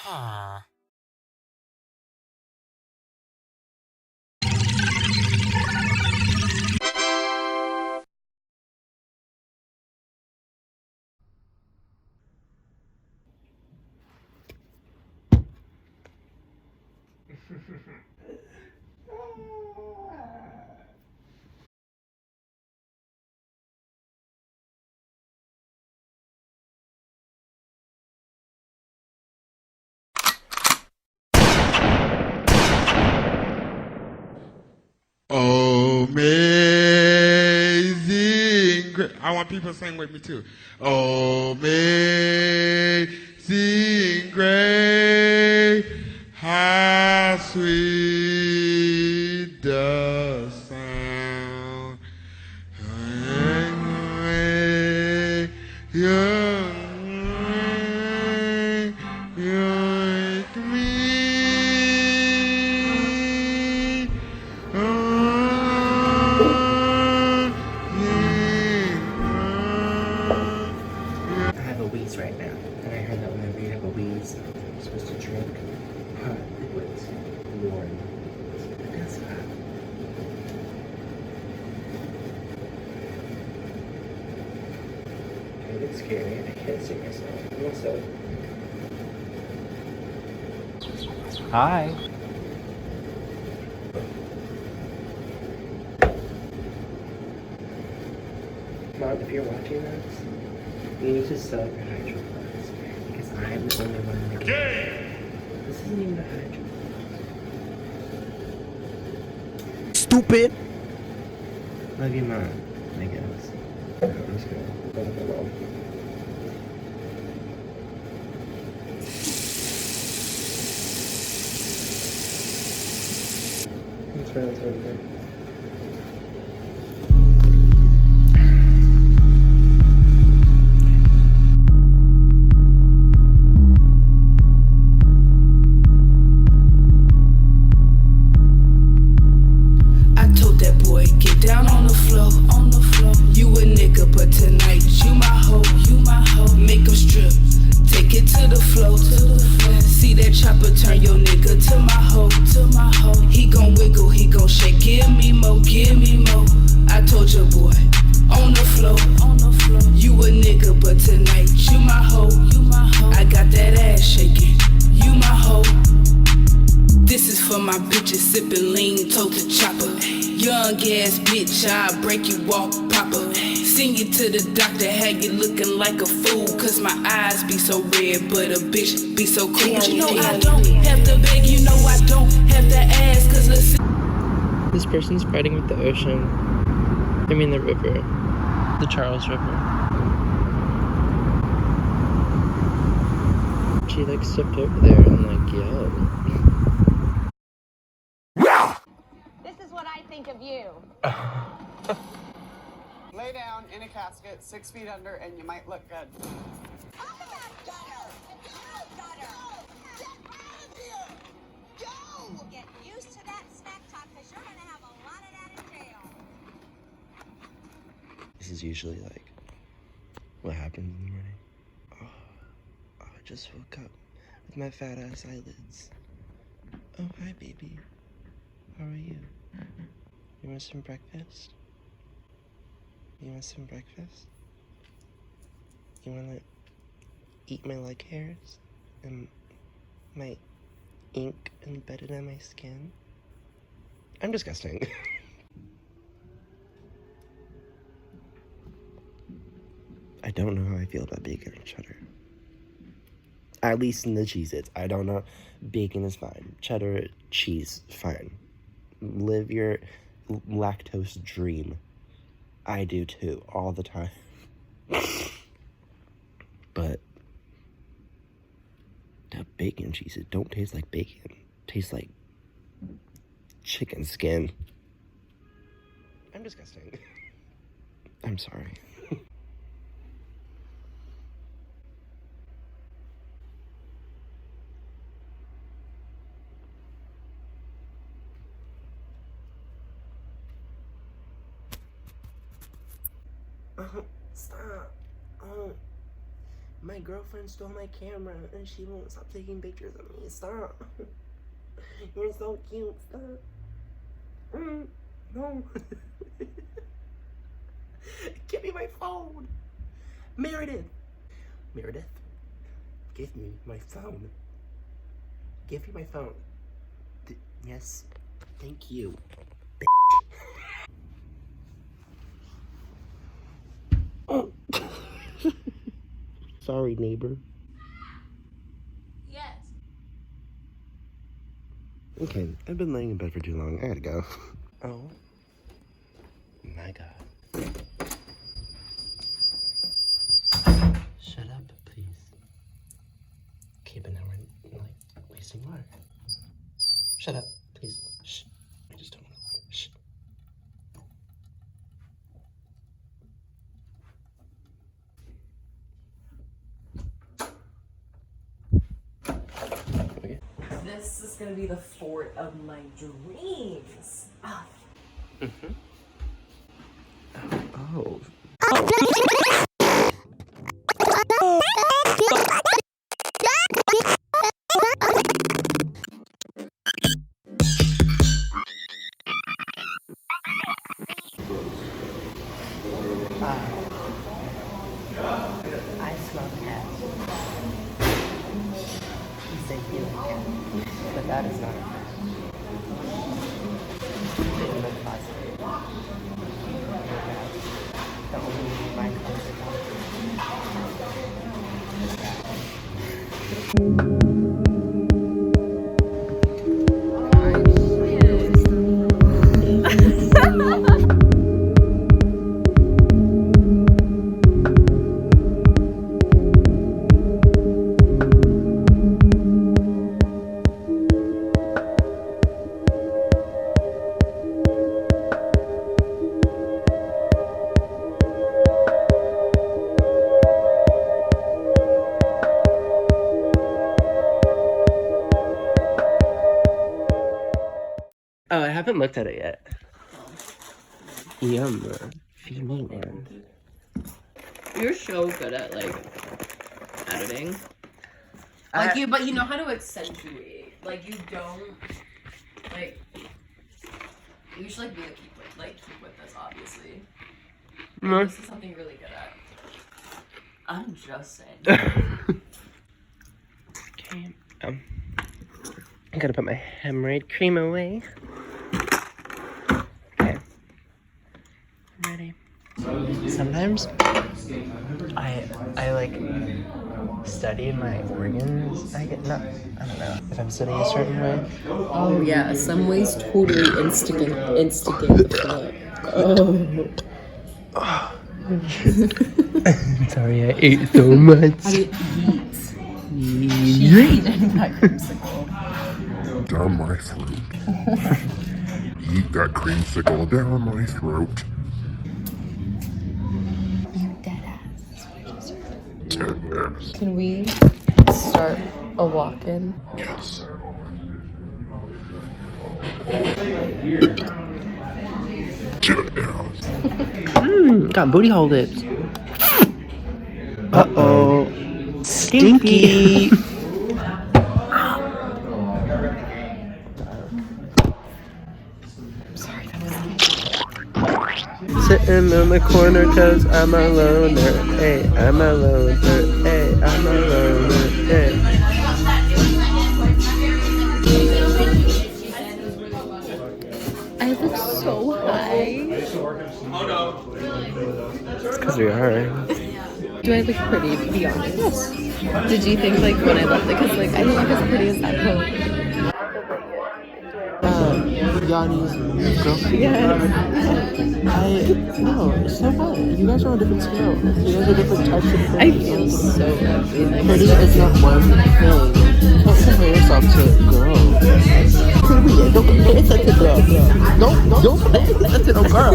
Huh. Amazing grace. I want people to sing with me too. Amazing grace, how sweet the sound. You make me. I have a wheeze right now, and I heard that whenever you have a wheeze, you're supposed to drink hot liquids, warm. That's hot. It looks scary. I can't see myself. I'm also. Hi. Mom, if you're watching this, you need to sell your hydro flask, because I'm the only one making it. This isn't even a hydro flask. Stupid! Love you, Mom, I guess. I'm just gonna go with my mom. That's right, that's right there. My bitches sippin' lean, tote the chopper. Young ass bitch, I'll break you off proper. Send you to the doctor, had you looking like a fool. Cause my eyes be so red, but a bitch be so cool. But you know I don't have to beg, you know I don't have to ask. Cause listen. This person's fighting with the ocean. I mean the river. The Charles River. She like stepped over there and like yelled. Think of you. Lay down in a casket 6 feet under and you might look good. Talk about gutter. You gutter. Get out of here. Go. Get used to that snack talk because you're going to have a lot of that in jail. This is usually like what happens in the morning. I just woke up with my fat ass eyelids. Oh, hi baby. How are you? You want some breakfast? You want some breakfast? You wanna eat my leg hairs? And my ink embedded in my skin? I'm disgusting. I don't know how I feel about bacon and cheddar. At least in the Cheez-Its. I don't know. Bacon is fine. Cheddar, cheese, fine. Live your lactose dream. I do too, all the time. But the bacon cheese, it don't taste like bacon. It tastes like chicken skin. I'm disgusting. I'm sorry. Stop. My girlfriend stole my camera and she won't stop taking pictures of me. Stop. You're so cute. Stop. No. Give me my phone. Meredith. Meredith. Give me my phone. Give me my phone. Yes. Thank you. Oh. Sorry, neighbor. Yes. Okay, I've been laying in bed for too long. I gotta go. Oh my god. Shut up, please. Okay, but now we're like wasting water. Shut up, please. Shh. I just don't want the water. Shh. Okay. This is gonna be the fort of my dreams. Ah. Oh. I smell cat. He said human cat. But that is not a cat. In the closet. The only my closet. Oh, I haven't looked at it yet. Yum. Feed me, man. You're so good at like editing. Like you, but you know how to accentuate. Like you don't like. You should like be keep with this, obviously. Like, this is something you're really good at. I'm just saying. Okay. I gotta put my hemorrhoid cream away. Okay. I'm ready. Sometimes I like study my organs. I don't know if I'm studying a certain way. Oh yeah, some ways totally instigate the flow. Oh. Sorry, I ate so much. How do you eat? Eating that creamsicle. Down my throat. Eat that creamsicle down my throat. You dead ass. Dead ass. Can we start a walk-in? Yes. Dead ass. Got booty hole lips. Uh-oh. Stinky. Sitting in the corner cause I'm a loner. Hey, I'm a loner. Hey, I'm a loner. Hey. I look so high. It's because we are. Do I look pretty, to be honest? Did you think, like, when I left it? Because, like, I don't look as pretty as that girl. Yanni's girlfriend? Yes. No, so what? You guys are on different scales. You guys are different types of pretty. I feel so ugly. Like, Pretty is not one thing. You can't compare yourself to girls. Don't compare yourself to girls. Don't compare yourself to no girl.